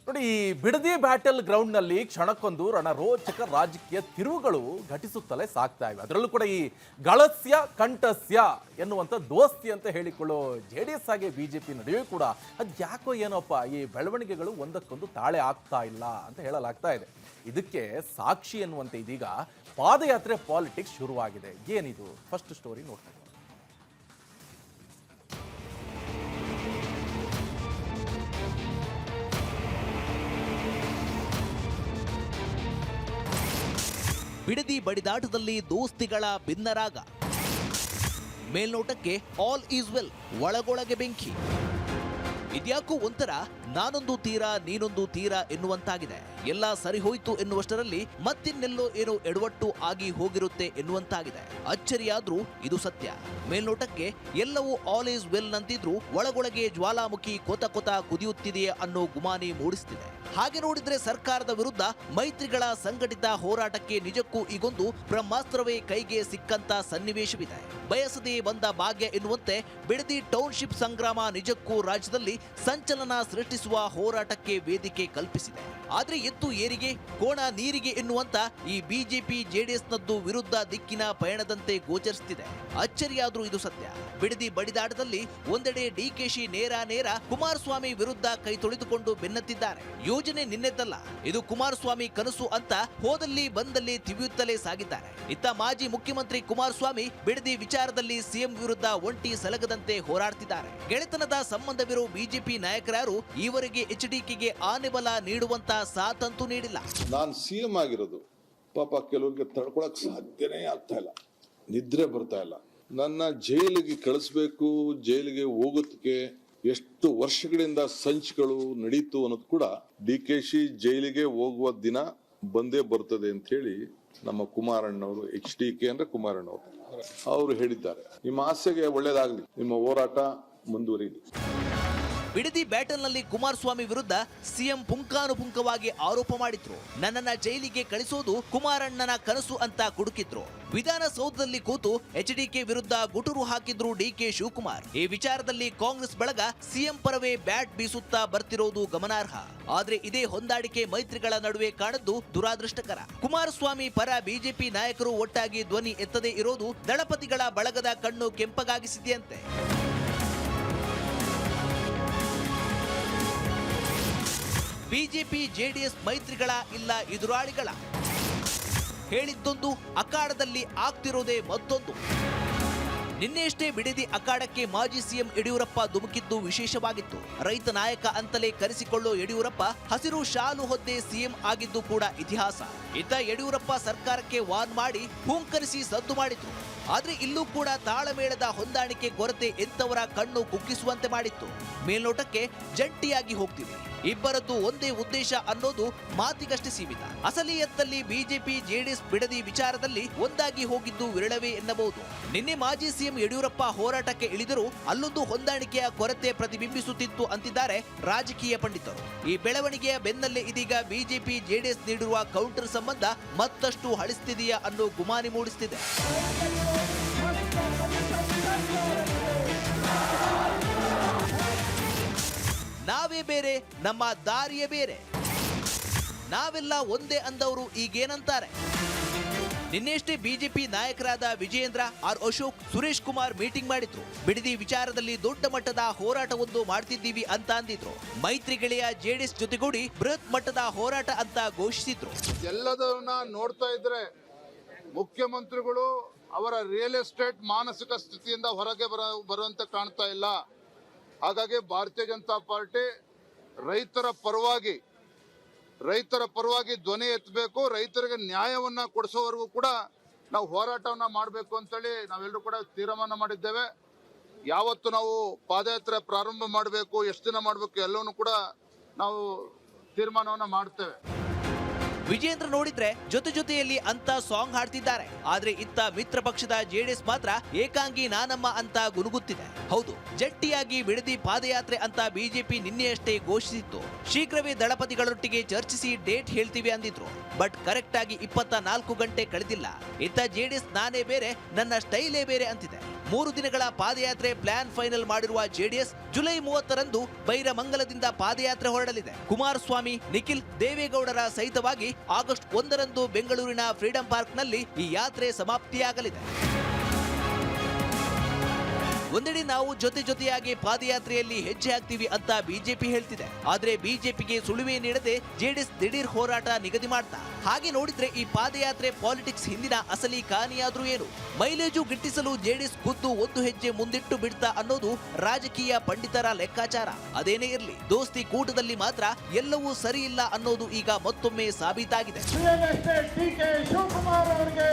ನೋಡಿ, ಈ ಬಿಡದಿ ಬ್ಯಾಟಲ್ ಗ್ರೌಂಡ್ನಲ್ಲಿ ಕ್ಷಣಕ್ಕೊಂದು ರಣರೋಚಕ ರಾಜಕೀಯ ತಿರುವುಗಳು ಘಟಿಸುತ್ತಲೇ ಸಾಗ್ತಾ ಇವೆ. ಅದರಲ್ಲೂ ಕೂಡ ಈ ಗಳಸ್ಯ ಕಂಠಸ್ಯ ಎನ್ನುವಂಥ ದೋಸ್ತಿ ಅಂತ ಹೇಳಿಕೊಳ್ಳೋ JDS ಹಾಗೆ BJP ನಡುವೆ ಕೂಡ ಅದು ಯಾಕೋ ಏನೋಪ್ಪ ಈ ಬೆಳವಣಿಗೆಗಳು ಒಂದಕ್ಕೊಂದು ತಾಳೆ ಆಗ್ತಾ ಇಲ್ಲ ಅಂತ ಹೇಳಲಾಗ್ತಾ ಇದೆ. ಇದಕ್ಕೆ ಸಾಕ್ಷಿ ಎನ್ನುವಂತೆ ಇದೀಗ ಪಾದಯಾತ್ರೆ ಪಾಲಿಟಿಕ್ಸ್ ಶುರುವಾಗಿದೆ. ಏನಿದು ಫಸ್ಟ್ ಸ್ಟೋರಿ ನೋಡ್ತಾ ಇದ್ದೀವಿ. ಬಿಡದಿ ಬಡಿದಾಟದಲ್ಲಿ ದೋಸ್ತಿಗಳ ಭಿನ್ನರಾಗ. ಮೇಲ್ನೋಟಕ್ಕೆ ಆಲ್ ಈಸ್ ವೆಲ್, ಒಳಗೊಳಗೆ ಬೆಂಕಿ. ಇದ್ಯಾಕೋ ಒಂಥರ ನಾನೊಂದು ತೀರ ನೀನೊಂದು ತೀರ ಎನ್ನುವಂತಾಗಿದೆ. ಎಲ್ಲ ಸರಿ ಹೋಯ್ತು ಎನ್ನುವಷ್ಟರಲ್ಲಿ ಮತ್ತಿನ್ನೆಲ್ಲೋ ಏನೋ ಎಡವಟ್ಟು ಆಗಿ ಹೋಗಿರುತ್ತೆ ಎನ್ನುವಂತಾಗಿದೆ. ಅಚ್ಚರಿಯಾದ್ರೂ ಇದು ಸತ್ಯ. ಮೇಲ್ನೋಟಕ್ಕೆ ಎಲ್ಲವೂ ಆಲ್ ಈಸ್ ವೆಲ್ ನಂತಿದ್ರು ಒಳಗೊಳಗೆ ಜ್ವಾಲಾಮುಖಿ ಕೊತ ಕೊತ ಕುದಿಯುತ್ತಿದೆಯೇ ಅನ್ನೋ ಗುಮಾನಿ ಮೂಡಿಸುತ್ತಿದೆ. ಹಾಗೆ ನೋಡಿದ್ರೆ ಸರ್ಕಾರದ ವಿರುದ್ಧ ಮೈತ್ರಿಗಳ ಸಂಘಟಿತ ಹೋರಾಟಕ್ಕೆ ನಿಜಕ್ಕೂ ಈಗೊಂದು ಬ್ರಹ್ಮಾಸ್ತ್ರವೇ ಕೈಗೆ ಸಿಕ್ಕಂತ ಸನ್ನಿವೇಶವಿದೆ. ಬಯಸದೇ ಬಂದ ಭಾಗ್ಯ ಎನ್ನುವಂತೆ ಬಿಡದಿ ಟೌನ್ಶಿಪ್ ಸಂಗ್ರಾಮ ನಿಜಕ್ಕೂ ರಾಜ್ಯದಲ್ಲಿ ಸಂಚಲನ ಸೃಷ್ಟಿಸುವ ಹೋರಾಟಕ್ಕೆ ವೇದಿಕೆ ಕಲ್ಪಿಸಿದೆ. ಆದ್ರೆ ಎತ್ತು ಏರಿಗೆ ಕೋಣ ನೀರಿಗೆ ಎನ್ನುವಂತ ಈ ಬಿಜೆಪಿ JDSನದ್ದು ವಿರುದ್ಧ ದಿಕ್ಕಿನ ಪಯಣದಂತೆ ಗೋಚರಿಸುತ್ತಿದೆ. ಅಚ್ಚರಿಯಾದ್ರೂ ಇದು ಸತ್ಯ. ಬಿಡದಿ ಬಡಿದಾಟದಲ್ಲಿ ಒಂದೆಡೆ DKಶಿ ನೇರ ಕುಮಾರಸ್ವಾಮಿ ವಿರುದ್ಧ ಕೈ ತೊಳೆದುಕೊಂಡು ಬೆನ್ನತ್ತಿದ್ದಾರೆ. ಯೋಜನೆ ನಿನ್ನೆದ್ದಲ್ಲ, ಇದು ಕುಮಾರಸ್ವಾಮಿ ಕನಸು ಅಂತ ಹೋದಲ್ಲಿ ಬಂದಲ್ಲಿ ತಿವಿಯುತ್ತಲೇ ಸಾಗಿದ್ದಾರೆ. ಇತ್ತ ಮಾಜಿ ಮುಖ್ಯಮಂತ್ರಿ ಕುಮಾರಸ್ವಾಮಿ ಬಿಡದಿ ವಿಚಾರದಲ್ಲಿ CM ವಿರುದ್ಧ ಒಂಟಿ ಸಲಗದಂತೆ ಹೋರಾಡ್ತಿದ್ದಾರೆ. ಗೆಳೆತನದ ಸಂಬಂಧವಿರೋ ಬಿಜೆಪಿ ನಾಯಕರಾರು ಈವರೆಗೆ HDKಗೆ ಆನೆಬಲ ನೀಡುವಂತ ಸಾಥಂತೂ ನೀಡಿಲ್ಲ. ನಾನು CM ಆಗಿರೋದು ಪಾಪ ಕೆಲವರಿಗೆ ತಡ್ಕೊಳಕ್ ಸಾಧ್ಯನೇ ಆಗ್ತಾ ಇಲ್ಲ, ನಿದ್ರೆ ಬರ್ತಾ ಇಲ್ಲ. ನನ್ನ ಜೈಲಿಗೆ ಕಳಿಸ್ಬೇಕು, ಜೈಲಿಗೆ ಹೋಗೋದಕ್ಕೆ ಎಷ್ಟು ವರ್ಷಗಳಿಂದ ಸಂಚುಗಳು ನಡೀತು ಅನ್ನೋದು ಕೂಡ DKಶಿ ಜೈಲಿಗೆ ಹೋಗುವ ದಿನ ಬಂದೇ ಬರ್ತದೆ ಅಂತ ಹೇಳಿ ನಮ್ಮ ಕುಮಾರಣ್ಣವರು, HDK ಅಂದ್ರೆ ಕುಮಾರಣ್ಣವರು, ಅವರು ಹೇಳಿದ್ದಾರೆ. ನಿಮ್ಮ ಆಸೆಗೆ ಒಳ್ಳೇದಾಗ್ಲಿ, ನಿಮ್ಮ ಹೋರಾಟ ಮುಂದುವರಿಲಿ. ಬಿಡದಿ ಬ್ಯಾಟಲ್ನಲ್ಲಿ ಕುಮಾರಸ್ವಾಮಿ ವಿರುದ್ಧ CM ಪುಂಖಾನುಪುಂಖವಾಗಿ ಆರೋಪ ಮಾಡಿದ್ರು. ನನ್ನನ್ನ ಜೈಲಿಗೆ ಕಳಿಸೋದು ಕುಮಾರಣ್ಣನ ಕನಸು ಅಂತ ಕುಡುಕಿದ್ರು. ವಿಧಾನಸೌಧದಲ್ಲಿ ಕೂತು HDK ವಿರುದ್ಧ ಗುಟುರು ಹಾಕಿದ್ರು DK ಶಿವಕುಮಾರ್. ಈ ವಿಚಾರದಲ್ಲಿ ಕಾಂಗ್ರೆಸ್ ಬಳಗ CM ಪರವೇ ಬ್ಯಾಟ್ ಬೀಸುತ್ತಾ ಬರ್ತಿರೋದು ಗಮನಾರ್ಹ. ಆದ್ರೆ ಇದೇ ಹೊಂದಾಣಿಕೆ ಮೈತ್ರಿಗಳ ನಡುವೆ ಕಾಣದ್ದು ದುರಾದೃಷ್ಟಕರ. ಕುಮಾರಸ್ವಾಮಿ ಪರ ಬಿಜೆಪಿ ನಾಯಕರು ಒಟ್ಟಾಗಿ ಧ್ವನಿ ಎತ್ತದೇ ಇರೋದು ದಳಪತಿಗಳ ಬಳಗದ ಕಣ್ಣು ಕೆಂಪಗಾಗಿಸಿದೆಯಂತೆ. ಬಿಜೆಪಿ JDS ಮೈತ್ರಿಗಳ ಇಲ್ಲ ಎದುರಾಳಿಗಳ ಹೇಳಿದ್ದೊಂದು, ಅಖಾಡದಲ್ಲಿ ಆಗ್ತಿರೋದೇ ಮತ್ತೊಂದು. ನಿನ್ನೆಯಷ್ಟೇ ಬಿಡದಿ ಅಖಾಡಕ್ಕೆ ಮಾಜಿ CM ಯಡಿಯೂರಪ್ಪ ಧುಮುಕಿದ್ದು ವಿಶೇಷವಾಗಿತ್ತು. ರೈತ ನಾಯಕ ಅಂತಲೇ ಕರೆಸಿಕೊಳ್ಳೋ ಯಡಿಯೂರಪ್ಪ ಹಸಿರು ಶಾಲು ಹೊದ್ದೆ CM ಆಗಿದ್ದು ಕೂಡ ಇತಿಹಾಸ. ಇತ್ತ ಯಡಿಯೂರಪ್ಪ ಸರ್ಕಾರಕ್ಕೆ ವಾರ್ನ್ ಮಾಡಿ ಹೂಂಕರಿಸಿ ಸದ್ದು ಮಾಡಿದ್ರು. ಆದ್ರೆ ಇಲ್ಲೂ ಕೂಡ ತಾಳಮೇಳದ ಹೊಂದಾಣಿಕೆ ಕೊರತೆ ಎಂತವರ ಕಣ್ಣು ಕುಗ್ಗಿಸುವಂತೆ ಮಾಡಿತ್ತು. ಮೇಲ್ನೋಟಕ್ಕೆ ಜಂಟಿಯಾಗಿ ಹೋಗ್ತಿವೆ, ಇಬ್ಬರದ್ದು ಒಂದೇ ಉದ್ದೇಶ ಅನ್ನೋದು ಮಾತಿಗಷ್ಟೇ ಸೀಮಿತ. ಅಸಲಿಯತ್ತಲ್ಲಿ ಬಿಜೆಪಿ JDS ಬಿಡದಿ ವಿಚಾರದಲ್ಲಿ ಒಂದಾಗಿ ಹೋಗಿದ್ದು ವಿರಳವೇ ಎನ್ನಬಹುದು. ನಿನ್ನೆ ಮಾಜಿ CM ಯಡಿಯೂರಪ್ಪ ಹೋರಾಟಕ್ಕೆ ಇಳಿದರೂ ಅಲ್ಲೊಂದು ಹೊಂದಾಣಿಕೆಯ ಕೊರತೆ ಪ್ರತಿಬಿಂಬಿಸುತ್ತಿತ್ತು ಅಂತಿದ್ದಾರೆ ರಾಜಕೀಯ ಪಂಡಿತರು. ಈ ಬೆಳವಣಿಗೆಯ ಬೆನ್ನಲ್ಲೇ ಇದೀಗ ಬಿಜೆಪಿ JDS ನೀಡಿರುವ ಕೌಂಟರ್ ಸಂಬಂಧ ಮತ್ತಷ್ಟು ಹಳಿಸ್ತಿದೆಯಾ ಅನ್ನೋ ಗುಮಾನಿ ಮೂಡಿಸುತ್ತಿದೆ. ನಾವೇ ಬೇರೆ, ನಮ್ಮ ದಾರಿಯೇ ಬೇರೆ, ನಾವೆಲ್ಲ ಒಂದೇ ಅಂದವರು ಈಗೇನಂತಾರೆ? ನಿನ್ನೆಷ್ಟೇ ಬಿಜೆಪಿ ನಾಯಕರಾದ ವಿಜಯೇಂದ್ರ, ಅಶೋಕ್, ಸುರೇಶ್ ಕುಮಾರ್ ಮೀಟಿಂಗ್ ಮಾಡಿದ್ರು. ಬಿಡದಿ ವಿಚಾರದಲ್ಲಿ ದೊಡ್ಡ ಮಟ್ಟದ ಹೋರಾಟವೊಂದು ಮಾಡ್ತಿದ್ದೀವಿ ಅಂತ ಅಂದಿದ್ರು. ಮೈತ್ರಿ ಗೆಳೆಯ JDS ಜೊತೆಗೂಡಿ ಬೃಹತ್ ಮಟ್ಟದ ಹೋರಾಟ ಅಂತ ಘೋಷಿಸಿದ್ರು. ಎಲ್ಲದನ್ನ ನೋಡ್ತಾ ಇದ್ರೆ ಮುಖ್ಯಮಂತ್ರಿಗಳು ಅವರ ರಿಯಲ್ ಎಸ್ಟೇಟ್ ಮಾನಸಿಕ ಸ್ಥಿತಿಯಿಂದ ಹೊರಗೆ ಬರುವಂತೆ ಕಾಣ್ತಾ ಇಲ್ಲ. ಹಾಗಾಗಿ ಭಾರತೀಯ ಜನತಾ ಪಾರ್ಟಿ ರೈತರ ಪರವಾಗಿ ಧ್ವನಿ ಎತ್ತಬೇಕು, ರೈತರಿಗೆ ನ್ಯಾಯವನ್ನ ಕೊಡಿಸೋವರೆಗೂ ಕೂಡ ನಾವು ಹೋರಾಟವನ್ನ ಮಾಡಬೇಕು ಅಂತೇಳಿ ನಾವೆಲ್ಲರೂ ಕೂಡ ತೀರ್ಮಾನ ಮಾಡಿದ್ದೇವೆ. ಯಾವತ್ತು ನಾವು ಪಾದಯಾತ್ರೆ ಪ್ರಾರಂಭ ಮಾಡಬೇಕು, ಎಷ್ಟು ದಿನ ಮಾಡಬೇಕು ಎಲ್ಲವನ್ನೂ ಕೂಡ ನಾವು ತೀರ್ಮಾನವನ್ನ ಮಾಡ್ತೇವೆ. ವಿಜೇಂದ್ರ ನೋಡಿದ್ರೆ ಜೊತೆಯಲ್ಲಿ ಅಂತ ಸಾಂಗ್ ಹಾಡ್ತಿದ್ದಾರೆ. ಆದ್ರೆ ಇತ್ತ ಮಿತ್ರ ಪಕ್ಷದ JDS ಮಾತ್ರ ಏಕಾಂಗಿ ನಾನಮ್ಮ ಅಂತ ಗುನುಗುತ್ತಿದೆ. ಹೌದು, ಜಟ್ಟಿಯಾಗಿ ಬಿಡದಿ ಪಾದಯಾತ್ರೆ ಅಂತ ಬಿಜೆಪಿ ನಿನ್ನೆಯಷ್ಟೇ ಘೋಷಿಸಿತ್ತು. ಶೀಘ್ರವೇ ದಳಪತಿಗಳೊಟ್ಟಿಗೆ ಚರ್ಚಿಸಿ ಡೇಟ್ ಹೇಳ್ತೀವಿ ಅಂದಿದ್ರು. ಬಟ್ ಕರೆಕ್ಟ್ ಆಗಿ 24 ಗಂಟೆ ಕಳೆದಿಲ್ಲ. ಇತ್ತ JDS ನಾನೇ ಬೇರೆ, ನನ್ನ ಸ್ಟೈಲೇ ಬೇರೆ ಅಂತಿದೆ. 3 ದಿನಗಳ ಪಾದಯಾತ್ರೆ ಪ್ಲಾನ್ ಫೈನಲ್ ಮಾಡಿರುವ ಜೆಡಿಎಸ್ ಜುಲೈ 30ರಂದು ಬೈರಮಂಗಲದಿಂದ ಪಾದಯಾತ್ರೆ ಹೊರಡಲಿದೆ. ಕುಮಾರಸ್ವಾಮಿ, ನಿಖಿಲ್, ದೇವೇಗೌಡರ ಸಹಿತವಾಗಿ ಆಗಸ್ಟ್ 1ರಂದು ಬೆಂಗಳೂರಿನ ಫ್ರೀಡಂ ಪಾರ್ಕ್ನಲ್ಲಿ ಈ ಯಾತ್ರೆ ಸಮಾಪ್ತಿಯಾಗಲಿದೆ. ಒಂದೆಡೆ ನಾವು ಜೊತೆಯಾಗಿ ಪಾದಯಾತ್ರೆಯಲ್ಲಿ ಹೆಜ್ಜೆ ಹಾಕ್ತೀವಿ ಅಂತ ಬಿಜೆಪಿ ಹೇಳ್ತಿದೆ. ಆದ್ರೆ ಬಿಜೆಪಿಗೆ ಸುಳಿವೆ ನೀಡದೆ ಜೆಡಿಎಸ್ ದಿಢೀರ್ ಹೋರಾಟ ನಿಗದಿ ಮಾಡ್ತಾ. ಹಾಗೆ ನೋಡಿದ್ರೆ ಈ ಪಾದಯಾತ್ರೆ ಪಾಲಿಟಿಕ್ಸ್ ಹಿಂದಿನ ಅಸಲಿ ಕಾಣಿಯಾದ್ರೂ ಏನು? ಮೈಲೇಜು ಗಿಟ್ಟಿಸಲು ಜೆಡಿಎಸ್ ಖುದ್ದು ಒಂದು ಹೆಜ್ಜೆ ಮುಂದಿಟ್ಟು ಬಿಡ್ತಾ ಅನ್ನೋದು ರಾಜಕೀಯ ಪಂಡಿತರ ಲೆಕ್ಕಾಚಾರ. ಅದೇನೇ ಇರಲಿ, ದೋಸ್ತಿ ಕೂಟದಲ್ಲಿ ಮಾತ್ರ ಎಲ್ಲವೂ ಸರಿ ಇಲ್ಲ ಅನ್ನೋದು ಈಗ ಮತ್ತೊಮ್ಮೆ ಸಾಬೀತಾಗಿದೆ. ಡಿ ಕೆ ಶಿವಕುಮಾರ್ ಅವರಿಗೆ